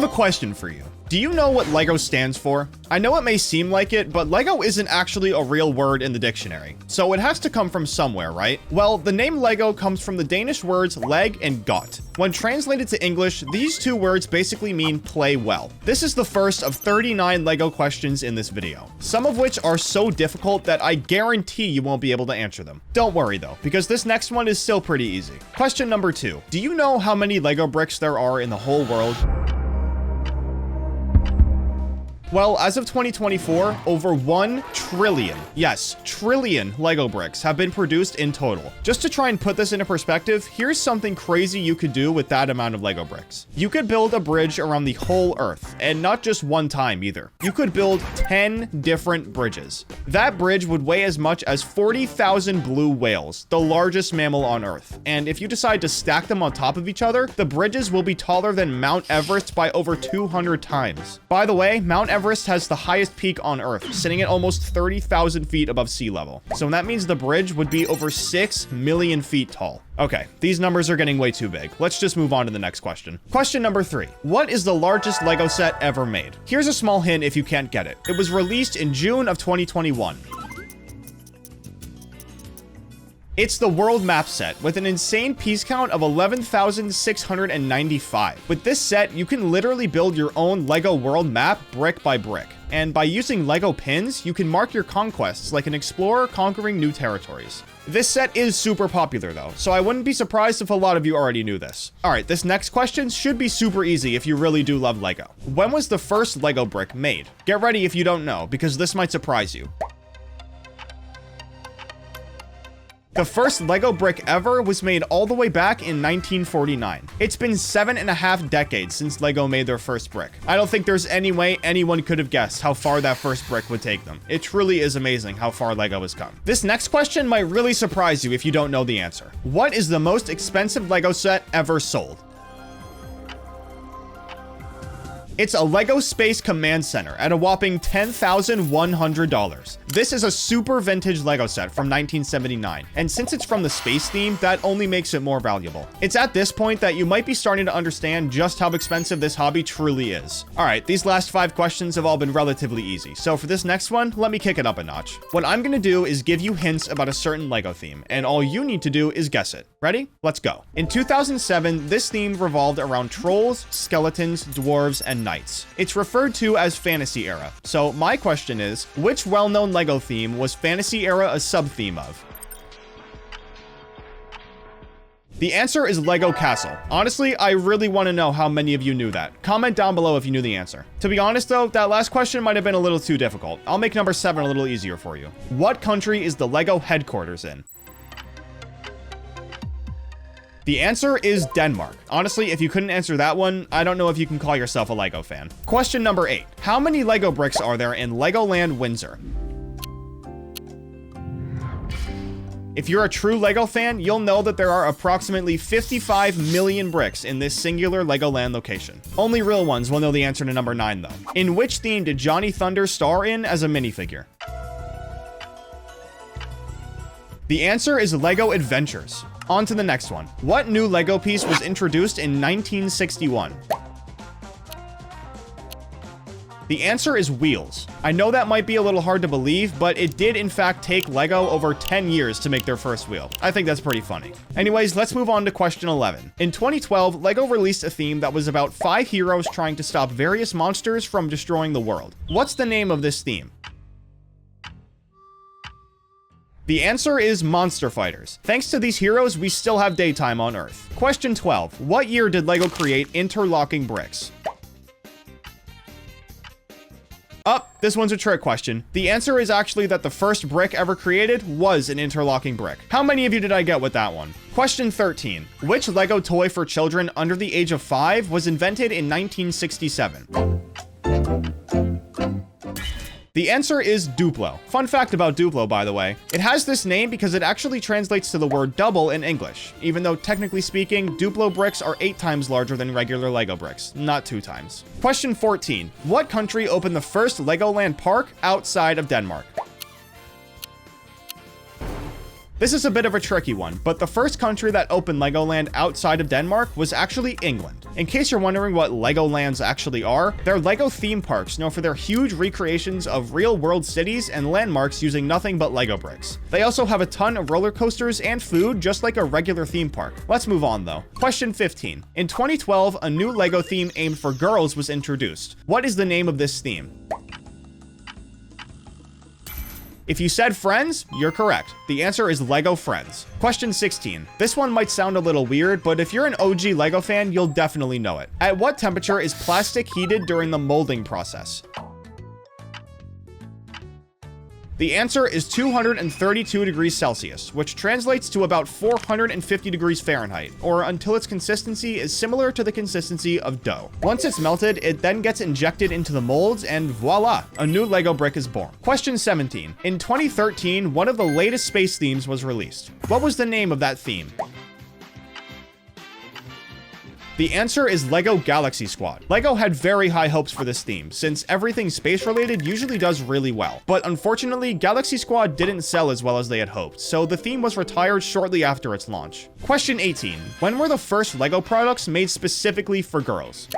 a question for you. Do you know what LEGO stands for? I know it may seem like it, but LEGO isn't actually a real word in the dictionary, so it has to come from somewhere, right? Well, the name LEGO comes from the Danish words leg and got. When translated to English, these two words basically mean play well. This is the first of 39 LEGO questions in this video, some of which are so difficult that I guarantee you won't be able to answer them. Don't worry though, because this next one is still pretty easy. Question number 2. Do you know how many LEGO bricks there are in the whole world? Well, as of 2024, over 1 trillion, yes, trillion LEGO bricks have been produced in total. Just to try and put this into perspective, here's something crazy you could do with that amount of LEGO bricks. You could build a bridge around the whole Earth, and not just one time either. You could build 10 different bridges. That bridge would weigh as much as 40,000 blue whales, the largest mammal on Earth. And if you decide to stack them on top of each other, the bridges will be taller than Mount Everest by over 200 times. By the way, Mount Everest has the highest peak on Earth, sitting at almost 30,000 feet above sea level. So that means the bridge would be over 6 million feet tall. Okay, these numbers are getting way too big. Let's just move on to the next question. Question number 3. What is the largest LEGO set ever made? Here's a small hint if you can't get it. It was released in June of 2021. It's the world map set with an insane piece count of 11,695. With this set, you can literally build your own LEGO world map brick by brick. And by using LEGO pins, you can mark your conquests like an explorer conquering new territories. This set is super popular though, so I wouldn't be surprised if a lot of you already knew this. Alright, this next question should be super easy if you really do love LEGO. When was the first LEGO brick made? Get ready if you don't know, because this might surprise you. The first LEGO brick ever was made all the way back in 1949. It's been 7.5 decades since LEGO made their first brick. I don't think there's any way anyone could have guessed how far that first brick would take them. It truly is amazing how far LEGO has come. This next question might really surprise you if you don't know the answer. What is the most expensive LEGO set ever sold? It's a LEGO Space Command Center at a whopping $10,100. This is a super vintage LEGO set from 1979, and since it's from the space theme, that only makes it more valuable. It's at this point that you might be starting to understand just how expensive this hobby truly is. Alright, these last 5 questions have all been relatively easy, so for this next one, let me kick it up a notch. What I'm gonna do is give you hints about a certain LEGO theme, and all you need to do is guess it. Ready? Let's go. In 2007, this theme revolved around trolls, skeletons, dwarves, and knights. It's referred to as Fantasy Era. So my question is, which well-known LEGO theme was Fantasy Era a sub-theme of? The answer is LEGO Castle. Honestly, I really want to know how many of you knew that. Comment down below if you knew the answer. To be honest though, that last question might have been a little too difficult. I'll make number 7 a little easier for you. What country is the LEGO headquarters in? The answer is Denmark. Honestly, if you couldn't answer that one, I don't know if you can call yourself a LEGO fan. Question number 8. How many LEGO bricks are there in Legoland Windsor? If you're a true LEGO fan, you'll know that there are approximately 55 million bricks in this singular Legoland location. Only real ones will know the answer to number 9 though. In which theme did Johnny Thunder star in as a minifigure? The answer is LEGO Adventures. On to the next one. What new LEGO piece was introduced in 1961? The answer is wheels. I know that might be a little hard to believe, but it did in fact take LEGO over 10 years to make their first wheel. I think that's pretty funny. Anyways, let's move on to question 11. In 2012, LEGO released a theme that was about 5 heroes trying to stop various monsters from destroying the world. What's the name of this theme? The answer is Monster Fighters. Thanks to these heroes, we still have daytime on Earth. Question 12. What year did LEGO create interlocking bricks? This one's a trick question. The answer is actually that the first brick ever created was an interlocking brick. How many of you did I get with that one? Question 13. Which LEGO toy for children under the age of 5 was invented in 1967? The answer is Duplo. Fun fact about Duplo, by the way. It has this name because it actually translates to the word double in English, even though technically speaking, Duplo bricks are 8 times larger than regular LEGO bricks, not 2 times. Question 14. What country opened the first Legoland park outside of Denmark? This is a bit of a tricky one, but the first country that opened Legoland outside of Denmark was actually England. In case you're wondering what Legolands actually are, they're Lego theme parks known for their huge recreations of real-world cities and landmarks using nothing but Lego bricks. They also have a ton of roller coasters and food, just like a regular theme park. Let's move on though. Question 15. In 2012, a new Lego theme aimed for girls was introduced. What is the name of this theme? If you said Friends, you're correct. The answer is Lego Friends. Question 16. This one might sound a little weird, but if you're an OG Lego fan, you'll definitely know it. At what temperature is plastic heated during the molding process? The answer is 232 degrees Celsius, which translates to about 450 degrees Fahrenheit, or until its consistency is similar to the consistency of dough. Once it's melted, it then gets injected into the molds, and voila, a new Lego brick is born. Question 17. In 2013, one of the latest space themes was released. What was the name of that theme? The answer is Lego Galaxy Squad. Lego had very high hopes for this theme, since everything space-related usually does really well. But unfortunately, Galaxy Squad didn't sell as well as they had hoped, so the theme was retired shortly after its launch. Question 18. When were the first Lego products made specifically for girls?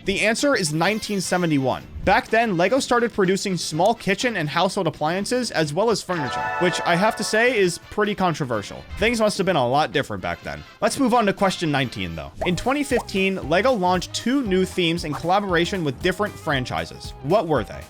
The answer is 1971. Back then, Lego started producing small kitchen and household appliances as well as furniture, which I have to say is pretty controversial. Things must have been a lot different back then. Let's move on to question 19 though. In 2015, Lego launched 2 new themes in collaboration with different franchises. What were they?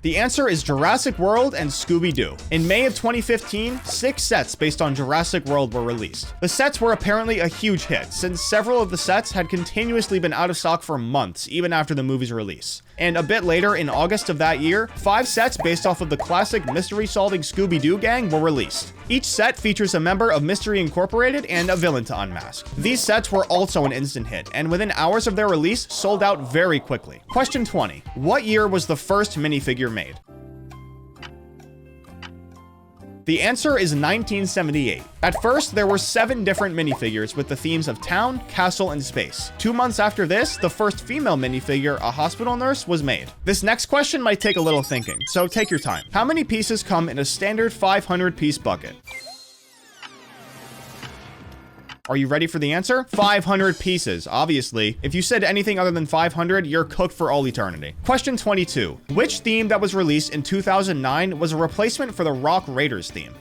The answer is Jurassic World and Scooby-Doo. In May of 2015, 6 sets based on Jurassic World were released. The sets were apparently a huge hit, since several of the sets had continuously been out of stock for months, even after the movie's release. And a bit later, in August of that year, 5 sets based off of the classic mystery-solving Scooby-Doo gang were released. Each set features a member of Mystery Incorporated and a villain to unmask. These sets were also an instant hit, and within hours of their release, sold out very quickly. Question 20. What year was the first minifigure made? The answer is 1978. At first, there were 7 different minifigures with the themes of town, castle, and space. 2 months after this, the first female minifigure, a hospital nurse, was made. This next question might take a little thinking, so take your time. How many pieces come in a standard 500-piece bucket? Are you ready for the answer? 500 pieces, obviously. If you said anything other than 500, you're cooked for all eternity. Question 22. Which theme that was released in 2009 was a replacement for the Rock Raiders theme?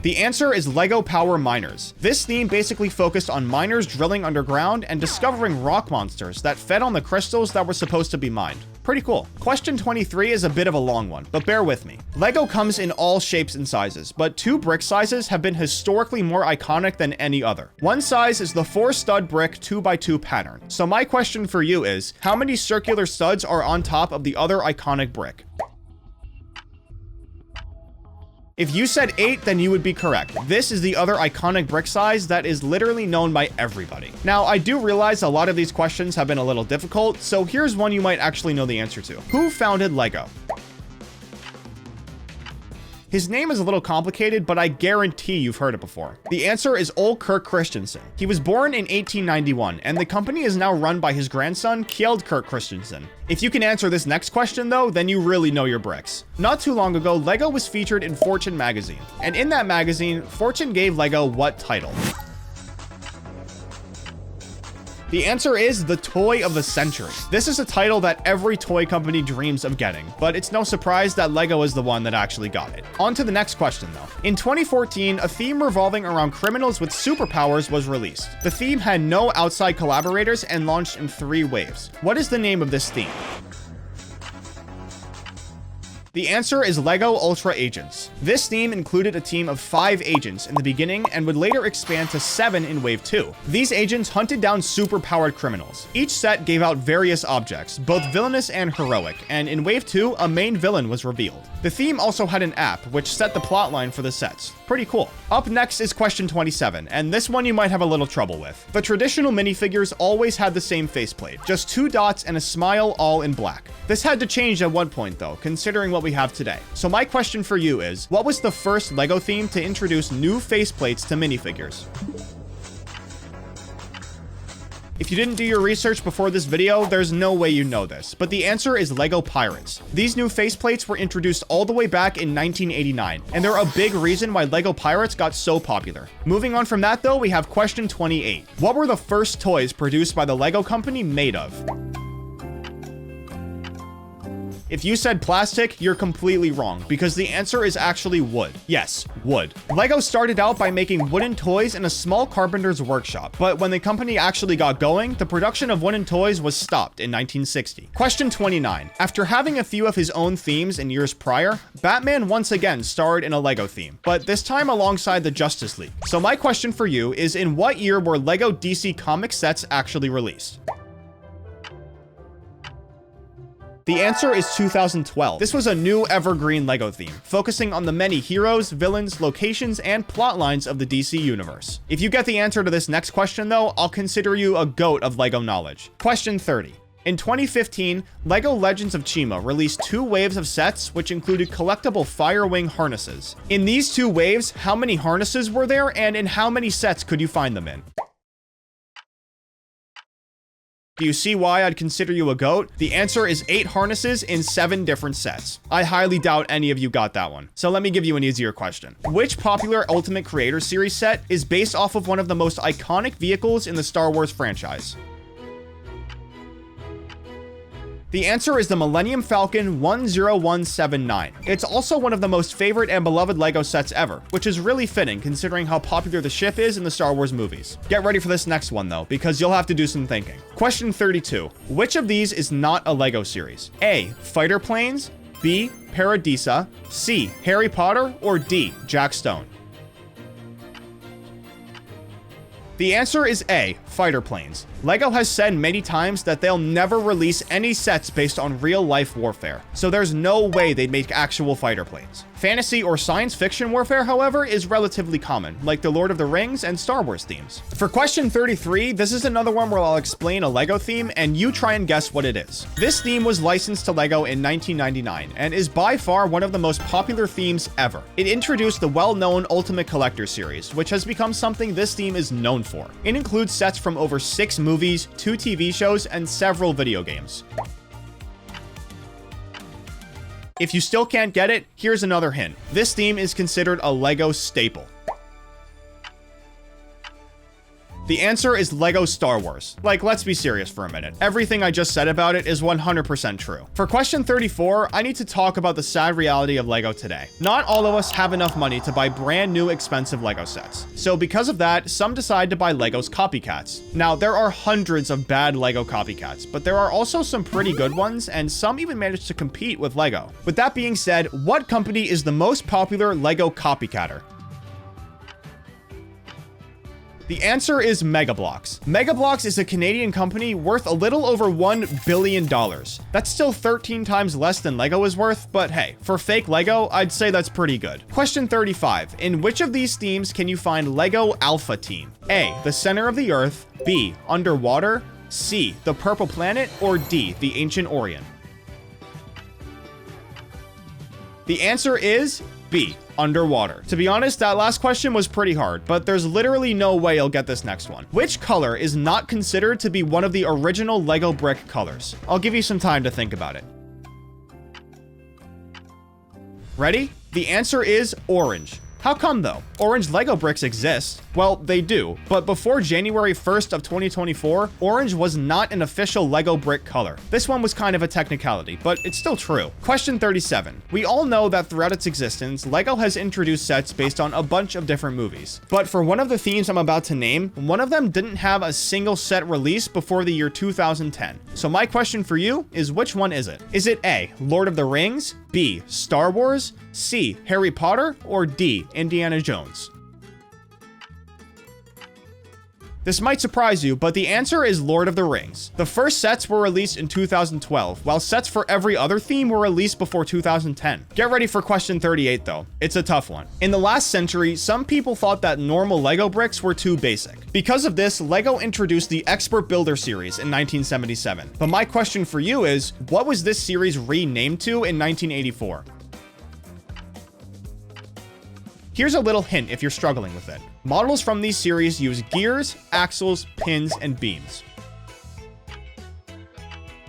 The answer is Lego Power Miners. This theme basically focused on miners drilling underground and discovering rock monsters that fed on the crystals that were supposed to be mined. Pretty cool. Question 23 is a bit of a long one, but bear with me. Lego comes in all shapes and sizes, but 2 brick sizes have been historically more iconic than any other. One size is the 4-stud brick 2x2 pattern. So my question for you is, how many circular studs are on top of the other iconic brick? If you said 8, then you would be correct. This is the other iconic brick size that is literally known by everybody. Now, I do realize a lot of these questions have been a little difficult, so here's one you might actually know the answer to. Who founded Lego? His name is a little complicated, but I guarantee you've heard it before. The answer is Ole Kirk Christensen. He was born in 1891, and the company is now run by his grandson, Kjeld Kirk Christensen. If you can answer this next question though, then you really know your bricks. Not too long ago, Lego was featured in Fortune magazine. And in that magazine, Fortune gave Lego what title? The answer is the Toy of the Century. This is a title that every toy company dreams of getting, but it's no surprise that Lego is the one that actually got it. On to the next question though. In 2014, a theme revolving around criminals with superpowers was released. The theme had no outside collaborators and launched in 3 waves. What is the name of this theme? The answer is Lego Ultra Agents. This theme included a team of 5 agents in the beginning and would later expand to 7 in Wave 2. These agents hunted down super-powered criminals. Each set gave out various objects, both villainous and heroic, and in Wave 2, a main villain was revealed. The theme also had an app, which set the plotline for the sets. Pretty cool. Up next is question 27, and this one you might have a little trouble with. The traditional minifigures always had the same faceplate, just 2 dots and a smile all in black. This had to change at one point though, considering what we have today. So my question for you is, what was the first Lego theme to introduce new faceplates to minifigures? If you didn't do your research before this video, there's no way you know this, but the answer is Lego Pirates. These new faceplates were introduced all the way back in 1989, and they're a big reason why Lego Pirates got so popular. Moving on from that though, we have question 28. What were the first toys produced by the Lego company made of? If you said plastic, you're completely wrong, because the answer is actually wood. Yes, wood. Lego started out by making wooden toys in a small carpenter's workshop, but when the company actually got going, the production of wooden toys was stopped in 1960. Question 29. After having a few of his own themes in years prior, Batman once again starred in a Lego theme, but this time alongside the Justice League. So my question for you is, in what year were Lego DC comic sets actually released? The answer is 2012. This was a new evergreen Lego theme, focusing on the many heroes, villains, locations, and plot lines of the DC universe. If you get the answer to this next question though, I'll consider you a goat of Lego knowledge. Question 30. In 2015, LEGO Legends of Chima released 2 waves of sets which included collectible Firewing harnesses. In these 2 waves, how many harnesses were there, and in how many sets could you find them in? Do you see why I'd consider you a goat? The answer is 8 harnesses in 7 different sets. I highly doubt any of you got that one. So let me give you an easier question. Which popular Ultimate Creator Series set is based off of one of the most iconic vehicles in the Star Wars franchise? The answer is the Millennium Falcon 10179. It's also one of the most favorite and beloved LEGO sets ever, which is really fitting considering how popular the ship is in the Star Wars movies. Get ready for this next one though, because you'll have to do some thinking. Question 32. Which of these is not a LEGO series? A. Fighter Planes, B. Paradisa, C. Harry Potter, or D. Jack Stone? The answer is A. Fighter Planes. LEGO has said many times that they'll never release any sets based on real-life warfare, so there's no way they'd make actual fighter planes. Fantasy or science fiction warfare, however, is relatively common, like the Lord of the Rings and Star Wars themes. For question 33, this is another one where I'll explain a LEGO theme and you try and guess what it is. This theme was licensed to LEGO in 1999 and is by far one of the most popular themes ever. It introduced the well-known Ultimate Collector series, which has become something this theme is known for. It includes sets from over 6 movies, 2 TV shows, and several video games. If you still can't get it, here's another hint. This theme is considered a LEGO staple. The answer is LEGO Star Wars. Like, let's be serious for a minute. Everything I just said about it is 100% true. For question 34, I need to talk about the sad reality of LEGO today. Not all of us have enough money to buy brand new expensive LEGO sets. So because of that, some decide to buy LEGO's copycats. Now, there are hundreds of bad LEGO copycats, but there are also some pretty good ones, and some even manage to compete with LEGO. With that being said, what company is the most popular LEGO copycatter? The answer is Mega Bloks. Mega Bloks is a Canadian company worth a little over $1 billion. That's still 13 times less than LEGO is worth, but hey, for fake LEGO, I'd say that's pretty good. Question 35. In which of these themes can you find LEGO Alpha Team? A. The center of the Earth, B. Underwater, C. The Purple Planet, or D. The Ancient Orient? The answer is B. Underwater. To be honest, that last question was pretty hard, but there's literally no way you'll get this next one. Which color is not considered to be one of the original LEGO brick colors? I'll give you some time to think about it. Ready? The answer is orange. How come though? Orange LEGO bricks exist. Well, they do, but before January 1st of 2024, orange was not an official LEGO brick color. This one was kind of a technicality, but it's still true. Question 37. We all know that throughout its existence, LEGO has introduced sets based on a bunch of different movies. But for one of the themes I'm about to name, one of them didn't have a single set released before the year 2010. So my question for you is, which one is it? Is it A. Lord of the Rings, B. Star Wars, C. Harry Potter, or D. Indiana Jones? This might surprise you, but the answer is Lord of the Rings. The first sets were released in 2012, while sets for every other theme were released before 2010. Get ready for question 38 though. It's a tough one. In the last century, some people thought that normal LEGO bricks were too basic. Because of this, LEGO introduced the Expert Builder series in 1977. But my question for you is, what was this series renamed to in 1984? Here's a little hint if you're struggling with it. Models from these series use gears, axles, pins, and beams.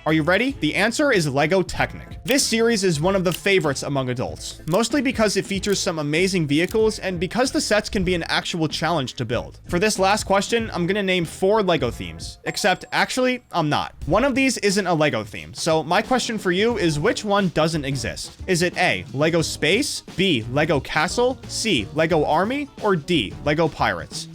Are you ready? The answer is Lego Technic. This series is one of the favorites among adults, mostly because it features some amazing vehicles and because the sets can be an actual challenge to build. For this last question, I'm gonna name 4 Lego themes, except actually, I'm not. One of these isn't a Lego theme, so my question for you is which one doesn't exist? Is it A, Lego Space, B, Lego Castle, C, Lego Army, or D, Lego Pirates?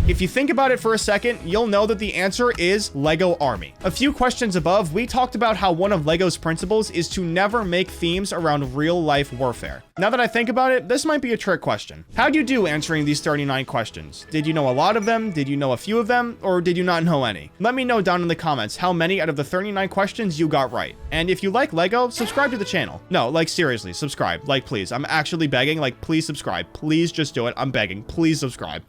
If you think about it for a second, you'll know that the answer is Lego Army. A few questions above, we talked about how one of Lego's principles is to never make themes around real-life warfare. Now that I think about it, this might be a trick question. How'd you do answering these 39 questions? Did you know a lot of them? Did you know a few of them? Or did you not know any? Let me know down in the comments how many out of the 39 questions you got right. And if you like Lego, subscribe to the channel. No, like seriously, subscribe. Like please, I'm actually begging, like please subscribe. Please just do it. I'm begging. Please subscribe.